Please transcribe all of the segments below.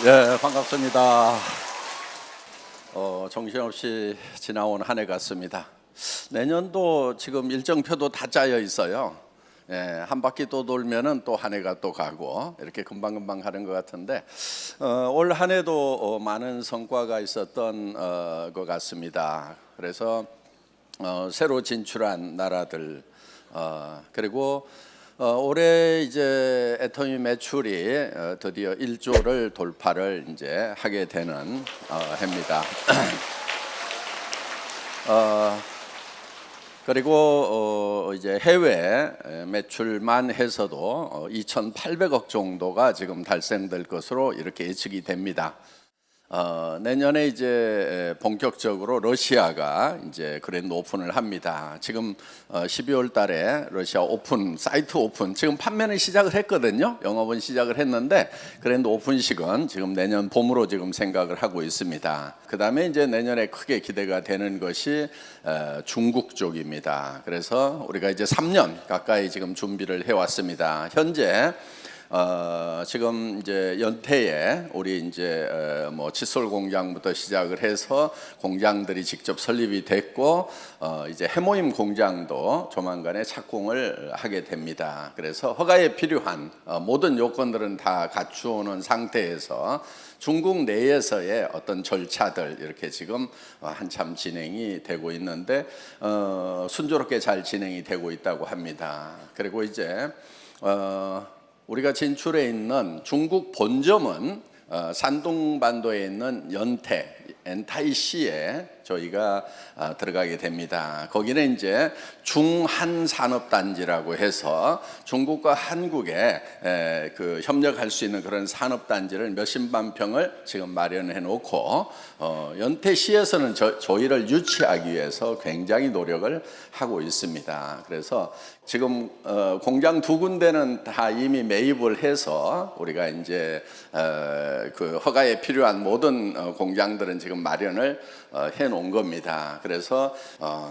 예, 반갑습니다. 정신없이 지나온 한 해 같습니다. 내년도 지금 일정표도 다 짜여 있어요. 예, 한 바퀴 또 돌면은 또 한 해가 또 가고 이렇게 금방금방 가는 것 같은데 올 한 해도 많은 성과가 있었던 것 같습니다. 그래서 새로 진출한 나라들 그리고 올해 이제 애터미 매출이 드디어 1조를 돌파를 이제 하게 되는 해입니다. 그리고 이제 해외 매출만 해서도 2,800억 정도가 지금 달성될 것으로 이렇게 예측이 됩니다. 내년에 이제 본격적으로 러시아가 이제 그랜드 오픈을 합니다. 지금 12월 달에 러시아 오픈, 사이트 오픈, 지금 판매는 시작을 했거든요. 영업은 시작을 했는데 그랜드 오픈식은 지금 내년 봄으로 지금 생각을 하고 있습니다. 그 다음에 이제 내년에 크게 기대가 되는 것이 중국 쪽입니다. 그래서 우리가 이제 3년 가까이 지금 준비를 해왔습니다. 현재 지금 이제 연태에 우리 이제 뭐 칫솔 공장부터 시작을 해서 공장들이 직접 설립이 됐고 이제 해모임 공장도 조만간에 착공을 하게 됩니다. 그래서 허가에 필요한 모든 요건들은 다 갖추는 상태에서 중국 내에서의 어떤 절차들 이렇게 지금 한참 진행이 되고 있는데 순조롭게 잘 진행이 되고 있다고 합니다. 그리고 이제 우리가 진출해 있는 중국 본점은 산둥반도에 있는 연태 엔타이시에 저희가 들어가게 됩니다. 거기는 이제 중한산업단지라고 해서 중국과 한국에 그 협력할 수 있는 그런 산업단지를 몇십만 평을 지금 마련해 놓고 연태시에서는 저희를 유치하기 위해서 굉장히 노력을 하고 있습니다. 그래서 지금 공장 두 군데는 다 이미 매입을 해서 우리가 이제 그 허가에 필요한 모든 공장들은 지금 마련을 해 놓은 겁니다. 그래서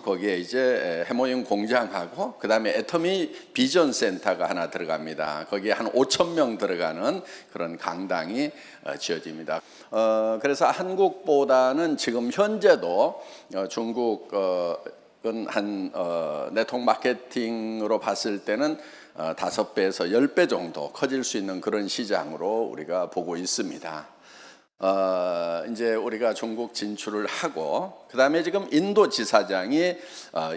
거기에 이제 해모임 공장하고 그 다음에 애터미 비전 센터가 하나 들어갑니다. 거기에 한 5,000명 들어가는 그런 강당이 지어집니다. 그래서 한국보다는 지금 현재도 중국은 한 네트워크 마케팅으로 봤을 때는 5배에서 10배 정도 커질 수 있는 그런 시장으로 우리가 보고 있습니다. 이제 우리가 중국 진출을 하고 그 다음에 지금 인도 지사장이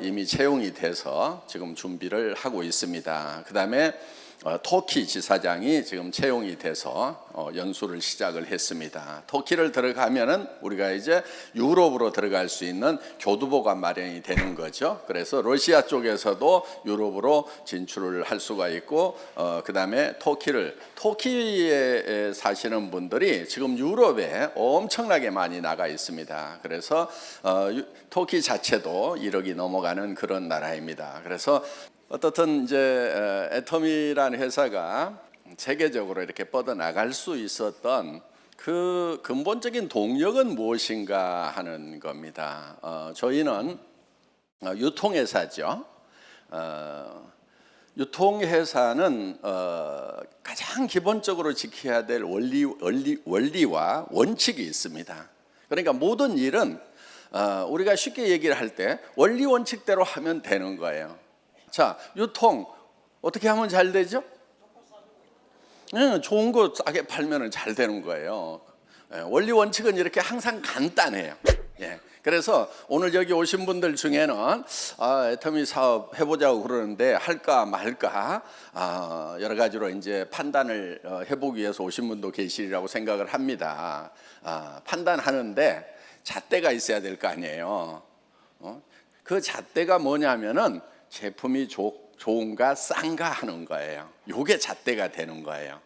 이미 채용이 돼서 지금 준비를 하고 있습니다. 그 다음에 터키 지사장이 지금 채용이 돼서 연수를 시작을 했습니다. 터키를 들어가면은 우리가 이제 유럽으로 들어갈 수 있는 교두보가 마련이 되는 거죠. 그래서 러시아 쪽에서도 유럽으로 진출을 할 수가 있고 그 다음에 터키에 사시는 분들이 지금 유럽에 엄청나게 많이 나가 있습니다. 그래서 터키 자체도 1억이 넘어가는 그런 나라입니다. 그래서 어떻든 이제 애터미라는 회사가 세계적으로 이렇게 뻗어나갈 수 있었던 그 근본적인 동력은 무엇인가 하는 겁니다. 저희는 유통회사죠. 유통회사는 가장 기본적으로 지켜야 될 원리와 원칙이 있습니다. 그러니까 모든 일은 우리가 쉽게 얘기를 할 때 원리 원칙대로 하면 되는 거예요. 자, 유통 어떻게 하면 잘 되죠? 좋은 거 싸게 팔면 잘 되는 거예요. 원리 원칙은 이렇게 항상 간단해요. 그래서 오늘 여기 오신 분들 중에는 애터미 사업 해보자고 그러는데 할까 말까 여러 가지로 이제 판단을 해보기 위해서 오신 분도 계시리라고 생각을 합니다. 판단하는데 잣대가 있어야 될 거 아니에요. 그 잣대가 뭐냐면은 제품이 좋은가 싼가 하는 거예요. 이게 잣대가 되는 거예요.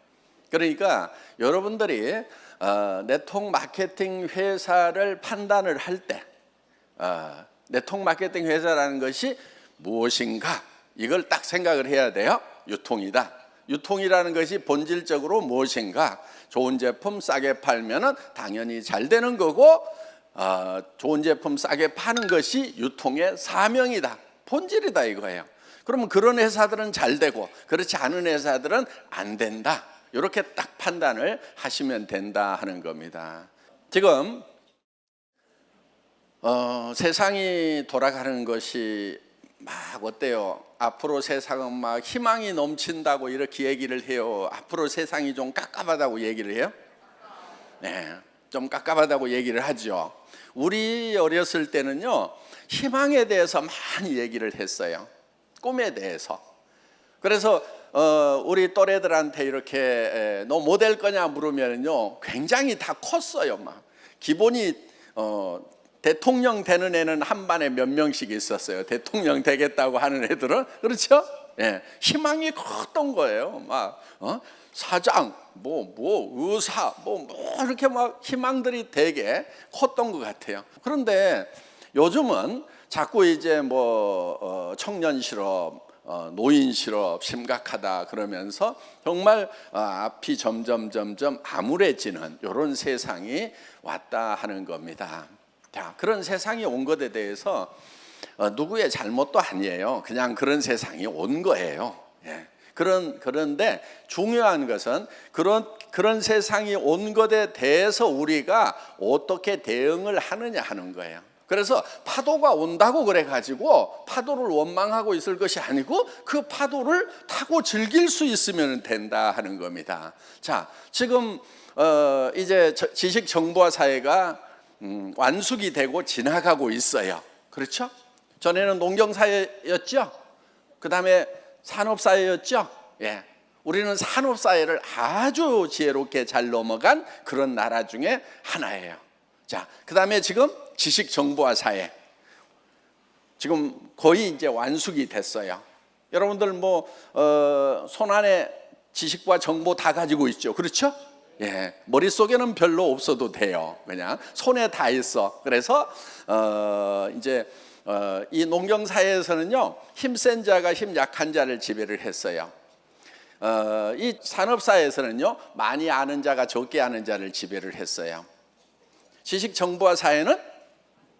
그러니까 여러분들이 네트워크 마케팅 회사를 판단을 할 때 네트워크 마케팅 회사라는 것이 무엇인가 이걸 딱 생각을 해야 돼요. 유통이다. 유통이라는 것이 본질적으로 무엇인가? 좋은 제품 싸게 팔면은 당연히 잘 되는 거고 좋은 제품 싸게 파는 것이 유통의 사명이다. 본질이다 이거예요. 그러면 그런 회사들은 잘 되고 그렇지 않은 회사들은 안 된다. 이렇게 딱 판단을 하시면 된다 하는 겁니다. 지금 세상이 돌아가는 것이 막 어때요? 앞으로 세상은 막 희망이 넘친다고 이렇게 얘기를 해요. 앞으로 세상이 좀 깝깝하다고 얘기를 해요? 네, 좀 깝깝하다고 얘기를 하죠. 우리 어렸을 때는요, 희망에 대해서 많이 얘기를 했어요. 꿈에 대해서. 그래서 우리 또래들한테 이렇게 너 뭐 될 거냐 물으면요, 굉장히 다 컸어요. 막 기본이 대통령 되는 애는 한 반에 몇 명씩 있었어요. 대통령 되겠다고 하는 애들은. 그렇죠? 예, 희망이 컸던 거예요. 막 사장, 의사, 이렇게 막 희망들이 되게 컸던 것 같아요. 그런데 요즘은 자꾸 이제 청년 실업, 노인 실업 심각하다 그러면서 정말 앞이 점점 암울해지는 이런 세상이 왔다 하는 겁니다. 자, 그런 세상이 온 것에 대해서 누구의 잘못도 아니에요. 그냥 그런 세상이 온 거예요. 예. 그런데 중요한 것은 그런 세상이 온 것에 대해서 우리가 어떻게 대응을 하느냐 하는 거예요. 그래서 파도가 온다고 그래가지고 파도를 원망하고 있을 것이 아니고 그 파도를 타고 즐길 수 있으면 된다 하는 겁니다. 자, 지금 이제 지식 정보화 사회가 완숙이 되고 지나가고 있어요. 그렇죠? 전에는 농경 사회였죠. 그 다음에 산업 사회였죠. 예, 우리는 산업 사회를 아주 지혜롭게 잘 넘어간 그런 나라 중에 하나예요. 자, 그 다음에 지금 지식 정보화 사회, 지금 거의 이제 완숙이 됐어요. 여러분들 손 안에 지식과 정보 다 가지고 있죠. 그렇죠? 예, 머릿속에는 별로 없어도 돼요. 그냥 손에 다 있어. 그래서 이제 이 농경 사회에서는요, 힘센 자가 힘 약한 자를 지배를 했어요. 이 산업 사회에서는요, 많이 아는 자가 적게 아는 자를 지배를 했어요. 지식 정보화 사회는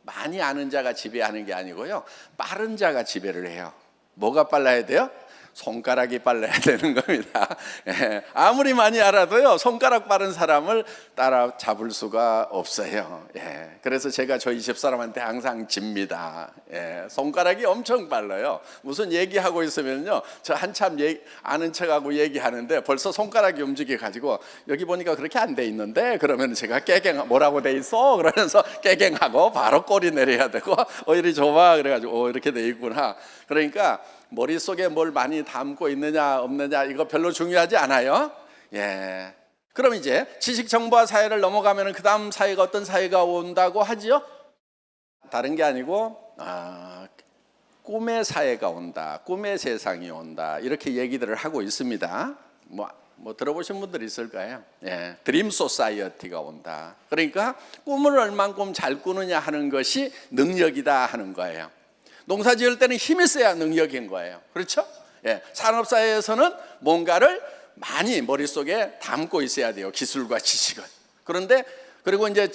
많이 아는 자가 지배하는 게 아니고요, 빠른 자가 지배를 해요. 뭐가 빨라야 돼요? 손가락이 빨라야 되는 겁니다. 예, 아무리 많이 알아도요, 손가락 빠른 사람을 따라잡을 수가 없어요. 예, 그래서 제가 저희 집사람한테 항상 집니다. 예, 손가락이 엄청 빨라요. 무슨 얘기하고 있으면요, 저 한참 아는 척하고 얘기하는데 벌써 손가락이 움직여가지고 여기 보니까 그렇게 안 돼 있는데, 그러면 제가 뭐라고 돼 있어? 그러면서 깨갱하고 바로 꼬리 내려야 되고 이리 줘봐 그래가지고 이렇게 돼 있구나. 그러니까 머릿속에 뭘 많이 담고 있느냐 없느냐 이거 별로 중요하지 않아요. 예. 그럼 이제 지식정보화 사회를 넘어가면 그 다음 사회가 어떤 사회가 온다고 하지요? 다른 게 아니고 꿈의 사회가 온다, 꿈의 세상이 온다, 이렇게 얘기들을 하고 있습니다. 뭐 들어보신 분들 있을 거예요. 예, 드림 소사이어티가 온다. 그러니까 꿈을 얼만큼 잘 꾸느냐 하는 것이 능력이다 하는 거예요. 농사 지을 때는 힘이 세야 능력인 거예요. 그렇죠? 예, 산업사회에서는 뭔가를 많이 머릿속에 담고 있어야 돼요. 기술과 지식은. 그리고 이제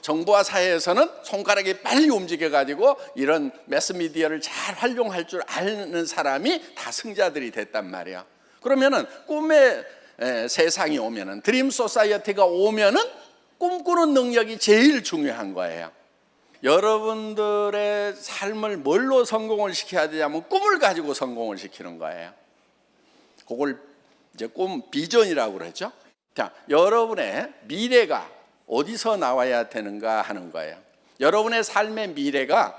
정보화 사회에서는 손가락이 빨리 움직여가지고 이런 매스미디어를 잘 활용할 줄 아는 사람이 다 승자들이 됐단 말이야. 그러면은 꿈의 세상이 오면은, 드림 소사이어티가 오면은 꿈꾸는 능력이 제일 중요한 거예요. 여러분들의 삶을 뭘로 성공을 시켜야 되냐면 꿈을 가지고 성공을 시키는 거예요. 그걸 이제 비전이라고 그러죠. 자, 여러분의 미래가 어디서 나와야 되는가 하는 거예요. 여러분의 삶의 미래가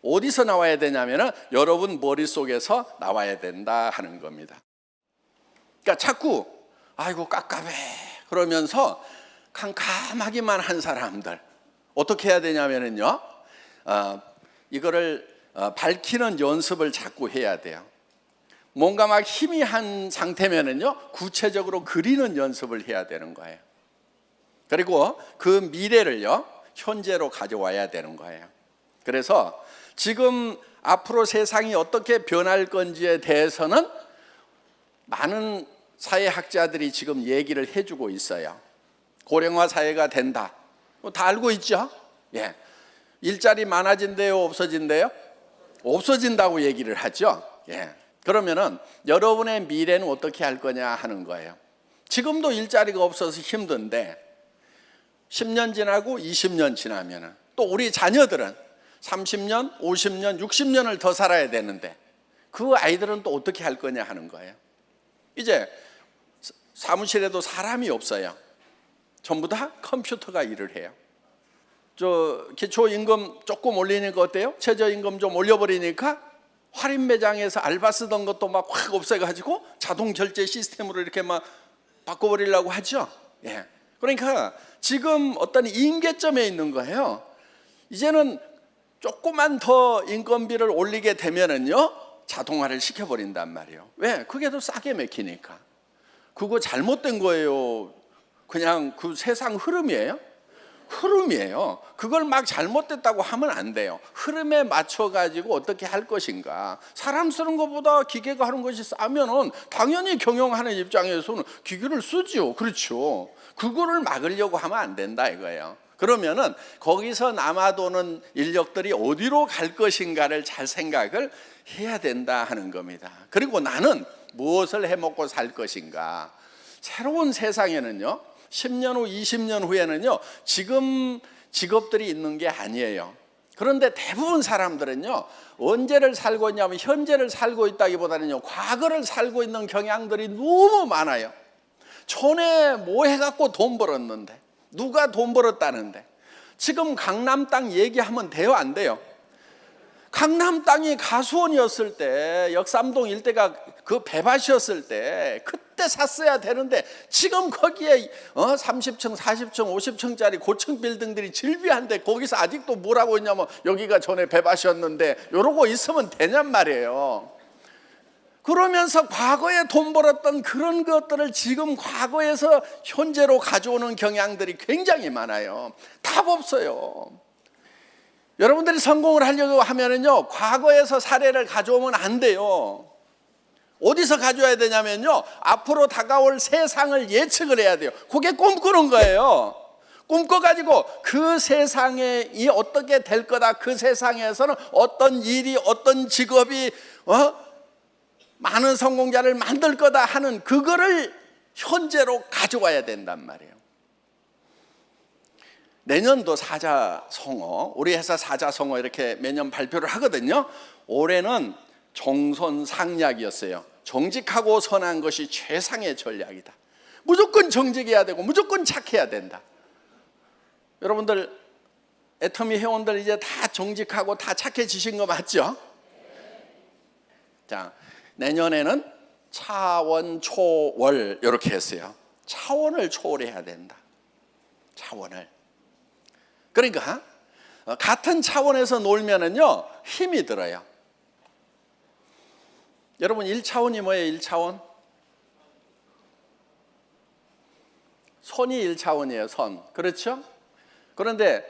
어디서 나와야 되냐면은 여러분 머릿속에서 나와야 된다 하는 겁니다. 그러니까 자꾸 아이고 깝깝해 그러면서 캄캄하기만 한 사람들 어떻게 해야 되냐면요, 이거를 밝히는 연습을 자꾸 해야 돼요. 뭔가 막 희미한 상태면은요, 구체적으로 그리는 연습을 해야 되는 거예요. 그리고 그 미래를요, 현재로 가져와야 되는 거예요. 그래서 지금 앞으로 세상이 어떻게 변할 건지에 대해서는 많은 사회학자들이 지금 얘기를 해주고 있어요. 고령화 사회가 된다. 다 알고 있죠? 예. 일자리 많아진대요, 없어진대요? 없어진다고 얘기를 하죠. 예. 그러면은 여러분의 미래는 어떻게 할 거냐 하는 거예요. 지금도 일자리가 없어서 힘든데 10년 지나고 20년 지나면은 또 우리 자녀들은 30년, 50년, 60년을 더 살아야 되는데 그 아이들은 또 어떻게 할 거냐 하는 거예요. 이제 사무실에도 사람이 없어요. 전부 다 컴퓨터가 일을 해요. 저 기초임금 조금 올리니까 어때요? 최저임금 좀 올려버리니까 할인 매장에서 알바 쓰던 것도 막 확 없애가지고 자동 결제 시스템으로 이렇게 막 바꿔버리려고 하죠. 예. 그러니까 지금 어떤 임계점에 있는 거예요. 이제는 조금만 더 인건비를 올리게 되면은요 자동화를 시켜버린단 말이에요. 왜? 그게 더 싸게 맥히니까. 그거 잘못된 거예요. 그냥 그 세상 흐름이에요. 흐름이에요. 그걸 막 잘못됐다고 하면 안 돼요. 흐름에 맞춰가지고 어떻게 할 것인가. 사람 쓰는 것보다 기계가 하는 것이 싸면은 당연히 경영하는 입장에서는 기계를 쓰죠. 그렇죠. 그거를 막으려고 하면 안 된다 이거예요. 그러면은 거기서 남아도는 인력들이 어디로 갈 것인가를 잘 생각을 해야 된다 하는 겁니다. 그리고 나는 무엇을 해먹고 살 것인가. 새로운 세상에는요 10년 후 20년 후에는요 지금 직업들이 있는 게 아니에요. 그런데 대부분 사람들은요 언제를 살고 있냐면 현재를 살고 있다기보다는요 과거를 살고 있는 경향들이 너무 많아요. 전에 뭐 해갖고 돈 벌었는데 누가 돈 벌었다는데 지금 강남 땅 얘기하면 돼요 안 돼요? 강남 땅이 가수원이었을 때 역삼동 일대가 그 배밭이었을 때 그때 샀어야 되는데 지금 거기에 30층 40층 50층짜리 고층 빌딩들이 질비한데 거기서 아직도 뭐라고 있냐면 여기가 전에 배밭이었는데 이러고 있으면 되냔 말이에요. 그러면서 과거에 돈 벌었던 그런 것들을 지금 과거에서 현재로 가져오는 경향들이 굉장히 많아요. 답 없어요. 여러분들이 성공을 하려고 하면은요 과거에서 사례를 가져오면 안 돼요. 어디서 가져와야 되냐면요 앞으로 다가올 세상을 예측을 해야 돼요. 그게 꿈꾸는 거예요. 꿈꿔가지고 그 세상에 이 어떻게 될 거다. 그 세상에서는 어떤 일이 어떤 직업이 많은 성공자를 만들 거다 하는 그거를 현재로 가져와야 된단 말이에요. 내년도 사자성어, 우리 회사 사자성어 이렇게 매년 발표를 하거든요. 올해는 정선상략이었어요. 정직하고 선한 것이 최상의 전략이다. 무조건 정직해야 되고 무조건 착해야 된다. 여러분들 애터미 회원들 이제 다 정직하고 다 착해지신 거 맞죠? 자, 내년에는 차원 초월 이렇게 했어요. 차원을 초월해야 된다. 차원을. 그러니까 같은 차원에서 놀면은요 힘이 들어요. 여러분 1차원이 뭐예요? 1차원? 선이 1차원이에요. 선. 그렇죠? 그런데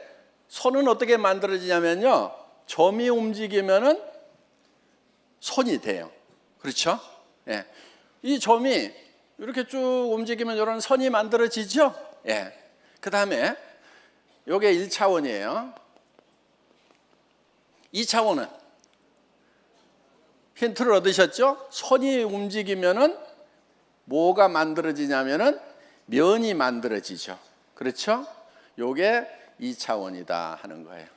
선은 어떻게 만들어지냐면요 점이 움직이면은 선이 돼요. 그렇죠? 예. 이 점이 이렇게 쭉 움직이면 이런 선이 만들어지죠? 예. 그 다음에 요게 1차원이에요. 2차원은 힌트를 얻으셨죠? 선이 움직이면은 뭐가 만들어지냐면은 면이 만들어지죠. 그렇죠? 요게 2차원이다 하는 거예요.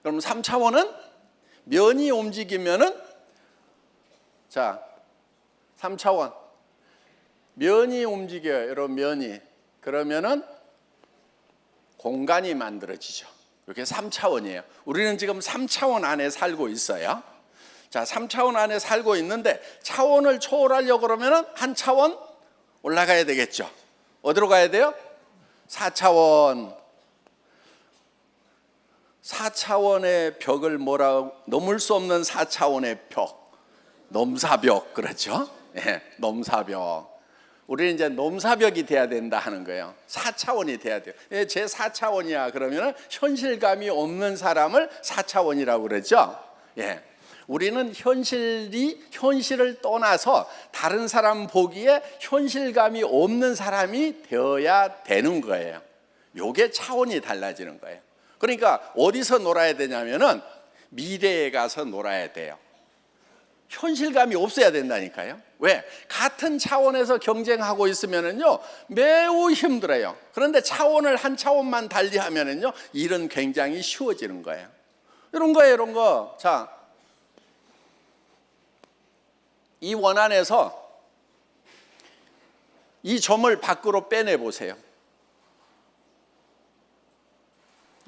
그럼 3차원은 면이 움직이면은 자, 3차원 면이 움직여요. 이런 면이. 그러면은 공간이 만들어지죠. 이렇게 3차원이에요. 우리는 지금 3차원 안에 살고 있어요. 자, 3차원 안에 살고 있는데 차원을 초월하려고 그러면 한 차원 올라가야 되겠죠. 어디로 가야 돼요? 4차원. 4차원의 벽을 넘을 수 없는 4차원의 벽. 넘사벽 그렇죠? 예, 넘사벽. 우리는 이제 넘사벽이 돼야 된다 하는 거예요. 4차원이 돼야 돼요. 예, 제 4차원이야 그러면 현실감이 없는 사람을 4차원이라고 그러죠. 예. 우리는 현실을 떠나서 다른 사람 보기에 현실감이 없는 사람이 되어야 되는 거예요. 요게 차원이 달라지는 거예요. 그러니까 어디서 놀아야 되냐면은 미래에 가서 놀아야 돼요. 현실감이 없어야 된다니까요. 왜? 같은 차원에서 경쟁하고 있으면은요 매우 힘들어요. 그런데 차원을 한 차원만 달리하면은요 일은 굉장히 쉬워지는 거예요. 이런 거예요, 이런 거. 자, 이 원안에서 이 점을 밖으로 빼내 보세요.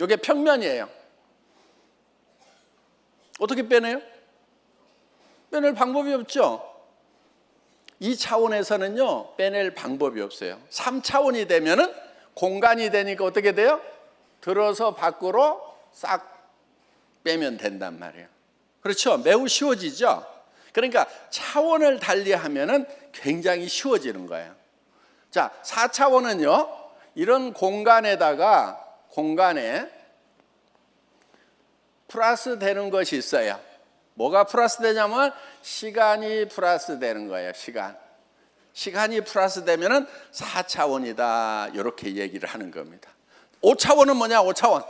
이게 평면이에요. 어떻게 빼내요? 빼낼 방법이 없죠. 이 차원에서는요 빼낼 방법이 없어요. 3차원이 되면은 공간이 되니까 어떻게 돼요? 들어서 밖으로 싹 빼면 된단 말이에요. 그렇죠? 매우 쉬워지죠. 그러니까 차원을 달리하면은 굉장히 쉬워지는 거예요. 자, 4차원은요 이런 공간에 플러스 되는 것이 있어요. 뭐가 플러스 되냐면 시간이 플러스 되는 거예요. 시간이 플러스 되면은 4차원이다 이렇게 얘기를 하는 겁니다. 5차원은 뭐냐? 5차원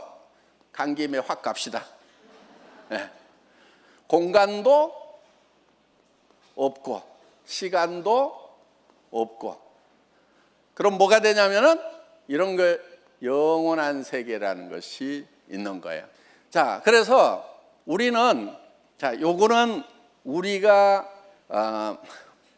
간 김에 확 갑시다. 네. 공간도 없고 시간도 없고 그럼 뭐가 되냐면은 이런 거 영원한 세계라는 것이 있는 거예요. 자, 그래서 우리는 요거는 우리가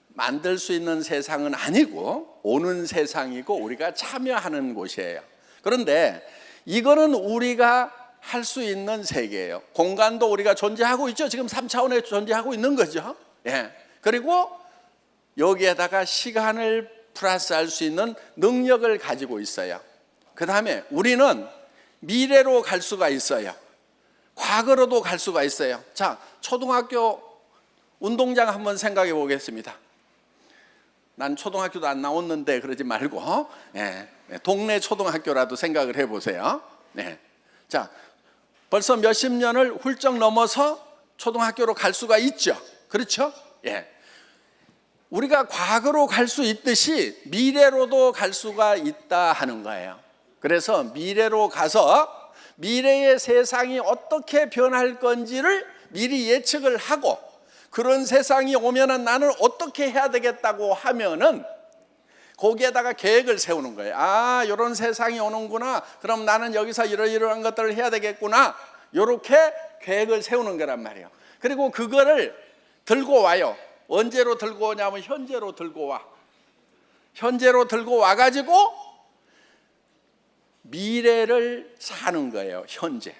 만들 수 있는 세상은 아니고 오는 세상이고 우리가 참여하는 곳이에요. 그런데 이거는 우리가 할 수 있는 세계예요. 공간도 우리가 존재하고 있죠. 지금 3차원에 존재하고 있는 거죠. 예. 그리고 여기에다가 시간을 플러스할 수 있는 능력을 가지고 있어요. 그 다음에 우리는 미래로 갈 수가 있어요. 과거로도 갈 수가 있어요. 자, 초등학교 운동장 한번 생각해 보겠습니다. 난 초등학교도 안 나왔는데 그러지 말고 동네 초등학교라도 생각을 해보세요. 자, 벌써 몇십 년을 훌쩍 넘어서 초등학교로 갈 수가 있죠. 그렇죠? 우리가 과거로 갈 수 있듯이 미래로도 갈 수가 있다 하는 거예요. 그래서 미래로 가서 미래의 세상이 어떻게 변할 건지를 미리 예측을 하고 그런 세상이 오면은 나는 어떻게 해야 되겠다고 하면은 거기에다가 계획을 세우는 거예요. 아, 이런 세상이 오는구나. 그럼 나는 여기서 이러이러한 것들을 해야 되겠구나. 이렇게 계획을 세우는 거란 말이에요. 그리고 그거를 들고 와요. 언제로 들고 오냐면 현재로 들고 와. 현재로 들고 와가지고 미래를 사는 거예요. 현재.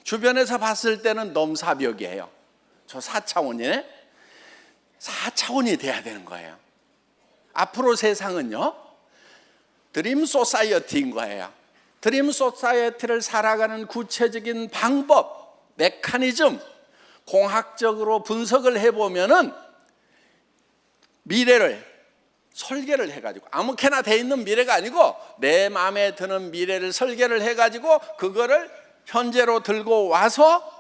주변에서 봤을 때는 넘사벽이에요. 저 4차원이네. 4차원이 돼야 되는 거예요. 앞으로 세상은요 드림 소사이어티인 거예요. 드림 소사이어티를 살아가는 구체적인 방법, 메커니즘 공학적으로 분석을 해보면은 미래를 설계를 해가지고 아무렇게나 돼 있는 미래가 아니고 내 마음에 드는 미래를 설계를 해가지고 그거를 현재로 들고 와서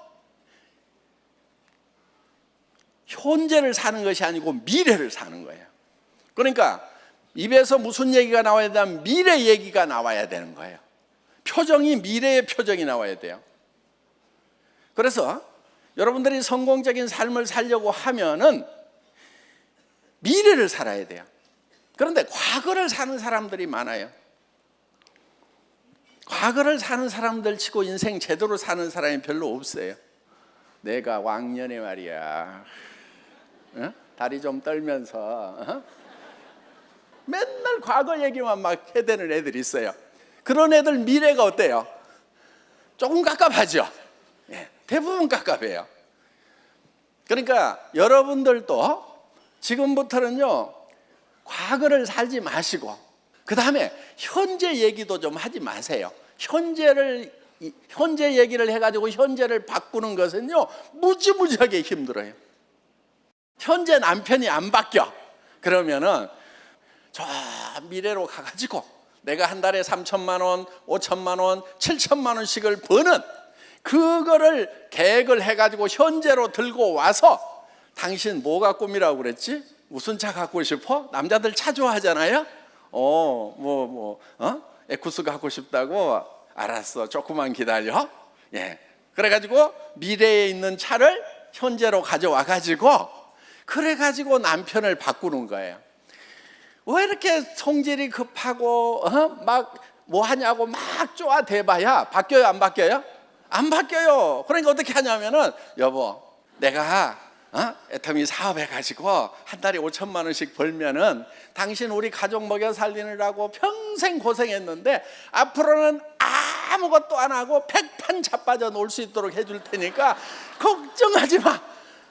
현재를 사는 것이 아니고 미래를 사는 거예요. 그러니까 입에서 무슨 얘기가 나와야 되냐면 미래 얘기가 나와야 되는 거예요. 표정이 미래의 표정이 나와야 돼요. 그래서 여러분들이 성공적인 삶을 살려고 하면은 미래를 살아야 돼요. 그런데 과거를 사는 사람들이 많아요. 과거를 사는 사람들 치고 인생 제대로 사는 사람이 별로 없어요. 내가 왕년에 말이야 다리 좀 떨면서 맨날 과거 얘기만 막 해대는 애들이 있어요. 그런 애들 미래가 어때요? 조금 깝깝하죠. 대부분 깝깝해요. 그러니까 여러분들도 지금부터는요 과거를 살지 마시고 그 다음에 현재 얘기도 좀 하지 마세요. 현재 얘기를 해가지고 현재를 바꾸는 것은요 무지무지하게 힘들어요. 현재 남편이 안 바뀌어. 그러면은 저 미래로 가가지고 내가 한 달에 3천만 원, 5천만 원, 7천만 원씩을 버는 그거를 계획을 해가지고 현재로 들고 와서 당신 뭐가 꿈이라고 그랬지? 무슨 차 갖고 싶어? 남자들 차 좋아하잖아요. 에쿠스 갖고 싶다고? 알았어, 조금만 기다려. 그래가지고 미래에 있는 차를 현재로 가져와 가지고 그래 가지고 남편을 바꾸는 거예요. 왜 이렇게 성질이 급하고 막 뭐 하냐고 막 쪼아대봐야 바뀌어요, 안 바뀌어요? 안 바뀌어요. 그러니까 어떻게 하냐면은, 여보, 내가 애터미 사업해 가지고 한 달에 5천만 원씩 벌면은 당신 우리 가족 먹여 살리느라고 평생 고생했는데 앞으로는 아무것도 안 하고 백판 자빠져 놀 수 있도록 해줄 테니까 걱정하지 마.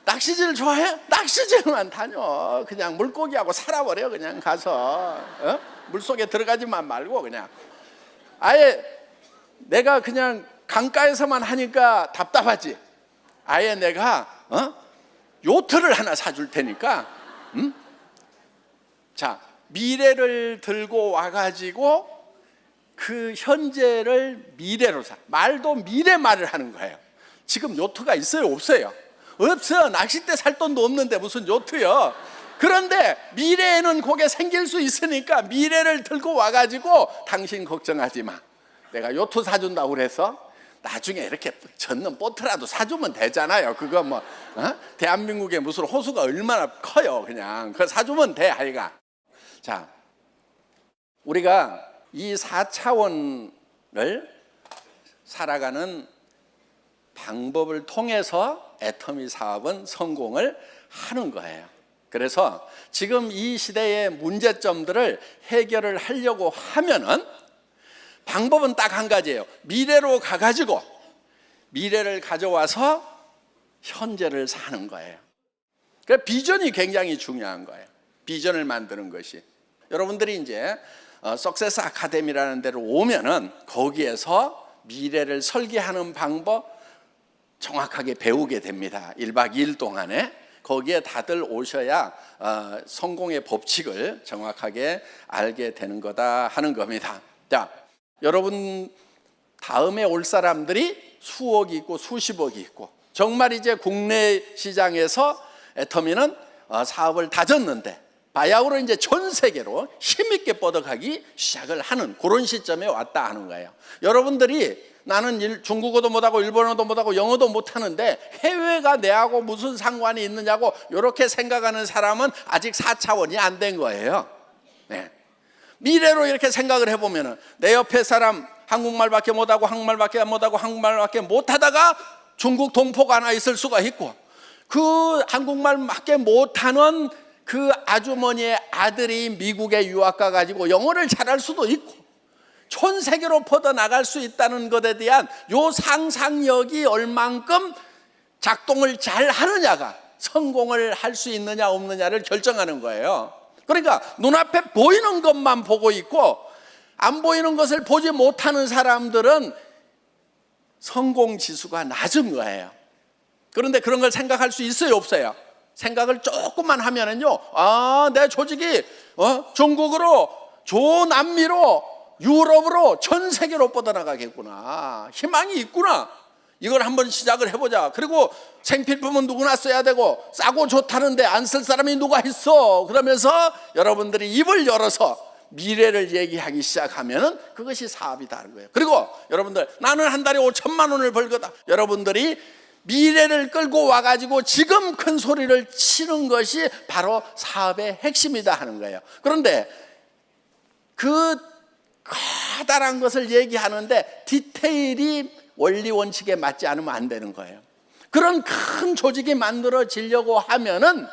낚시질 좋아해? 낚시질만 다녀. 그냥 물고기하고 살아버려. 그냥 가서 물속에 들어가지만 말고 그냥 아예 내가 그냥 강가에서만 하니까 답답하지. 아예 내가 요트를 하나 사줄 테니까 자, 미래를 들고 와가지고 그 현재를 미래로 말도 미래 말을 하는 거예요. 지금 요트가 있어요, 없어요? 없어. 낚싯대 살 돈도 없는데 무슨 요트요. 그런데 미래에는 그게 생길 수 있으니까 미래를 들고 와가지고 당신 걱정하지 마. 내가 요트 사준다고 그래서 나중에 이렇게 젖는 보트라도 사주면 되잖아요. 그거 뭐 대한민국에 무슨 호수가 얼마나 커요. 그냥 그거 사주면 돼. 하여가. 자, 우리가 이 4차원을 살아가는 방법을 통해서 애터미 사업은 성공을 하는 거예요. 그래서 지금 이 시대의 문제점들을 해결을 하려고 하면은 방법은 딱 한 가지예요. 미래로 가가지고 미래를 가져와서 현재를 사는 거예요. 그러니까 비전이 굉장히 중요한 거예요. 비전을 만드는 것이. 여러분들이 이제 석세스 아카데미라는 데로 오면은 거기에서 미래를 설계하는 방법 정확하게 배우게 됩니다. 1박 2일 동안에. 거기에 다들 오셔야 성공의 법칙을 정확하게 알게 되는 거다 하는 겁니다. 자, 여러분 다음에 올 사람들이 수억이 있고 수십억이 있고 정말 이제 국내 시장에서 애터미는 사업을 다졌는데 바야흐로 이제 전 세계로 힘있게 뻗어가기 시작을 하는 그런 시점에 왔다 하는 거예요. 여러분들이 나는 중국어도 못하고 일본어도 못하고 영어도 못하는데 해외가 내하고 무슨 상관이 있느냐고 이렇게 생각하는 사람은 아직 4차원이 안 된 거예요. 네. 미래로 이렇게 생각을 해보면 내 옆에 사람 한국말밖에 못하고 한국말밖에 못하고 한국말밖에 못하다가 중국 동포가 하나 있을 수가 있고 그 한국말밖에 못하는 그 아주머니의 아들이 미국에 유학 가가지고 영어를 잘할 수도 있고 전 세계로 뻗어나갈 수 있다는 것에 대한 요 상상력이 얼만큼 작동을 잘 하느냐가 성공을 할 수 있느냐 없느냐를 결정하는 거예요. 그러니까 눈앞에 보이는 것만 보고 있고 안 보이는 것을 보지 못하는 사람들은 성공 지수가 낮은 거예요. 그런데 그런 걸 생각할 수 있어요, 없어요? 생각을 조금만 하면은요, 내 조직이 중국으로, 조남미로, 유럽으로, 전 세계로 뻗어나가겠구나. 희망이 있구나. 이걸 한번 시작을 해보자. 그리고 생필품은 누구나 써야 되고 싸고 좋다는데 안 쓸 사람이 누가 있어. 그러면서 여러분들이 입을 열어서 미래를 얘기하기 시작하면 그것이 사업이다는 거예요. 그리고 여러분들 나는 한 달에 5천만 원을 벌거다. 여러분들이 미래를 끌고 와가지고 지금 큰 소리를 치는 것이 바로 사업의 핵심이다 하는 거예요. 그런데 그 커다란 것을 얘기하는데 디테일이 원리 원칙에 맞지 않으면 안 되는 거예요. 그런 큰 조직이 만들어지려고 하면은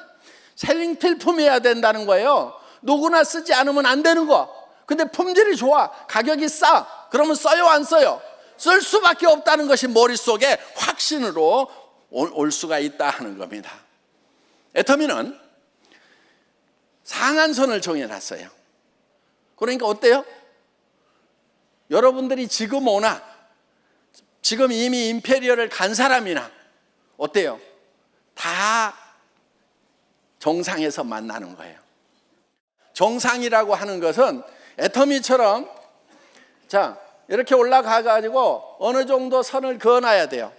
생필품이어야 된다는 거예요. 누구나 쓰지 않으면 안 되는 거. 근데 품질이 좋아, 가격이 싸. 그러면 써요, 안 써요? 쓸 수밖에 없다는 것이 머릿속에 확신으로 올 수가 있다 하는 겁니다. 애터미는 상한선을 정해놨어요. 그러니까 어때요? 여러분들이 지금 오나 지금 이미 임페리얼을 간 사람이나 어때요? 다 정상에서 만나는 거예요. 정상이라고 하는 것은 애터미처럼 자 이렇게 올라가가지고 어느 정도 선을 그어놔야 돼요.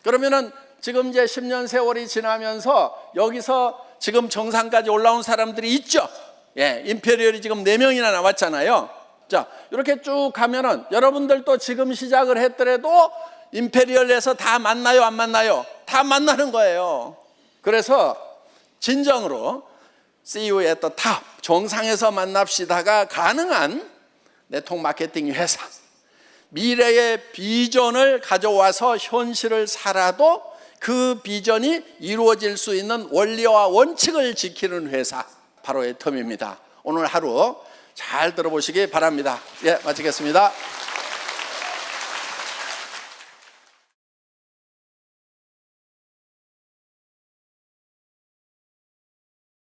그러면은 지금 이제 10년 세월이 지나면서 여기서 지금 정상까지 올라온 사람들이 있죠. 예, 임페리얼이 지금 4명이나 나왔잖아요. 자, 이렇게 쭉 가면은 여러분들도 지금 시작을 했더라도 임페리얼에서 다 만나요, 안 만나요? 다 만나는 거예요. 그래서 진정으로 See you at the top, 정상에서 만납시다가 가능한 네트워크 마케팅 회사, 미래의 비전을 가져와서 현실을 살아도 그 비전이 이루어질 수 있는 원리와 원칙을 지키는 회사, 바로 애텀입니다. 오늘 하루 잘 들어보시기 바랍니다. 예, 마치겠습니다.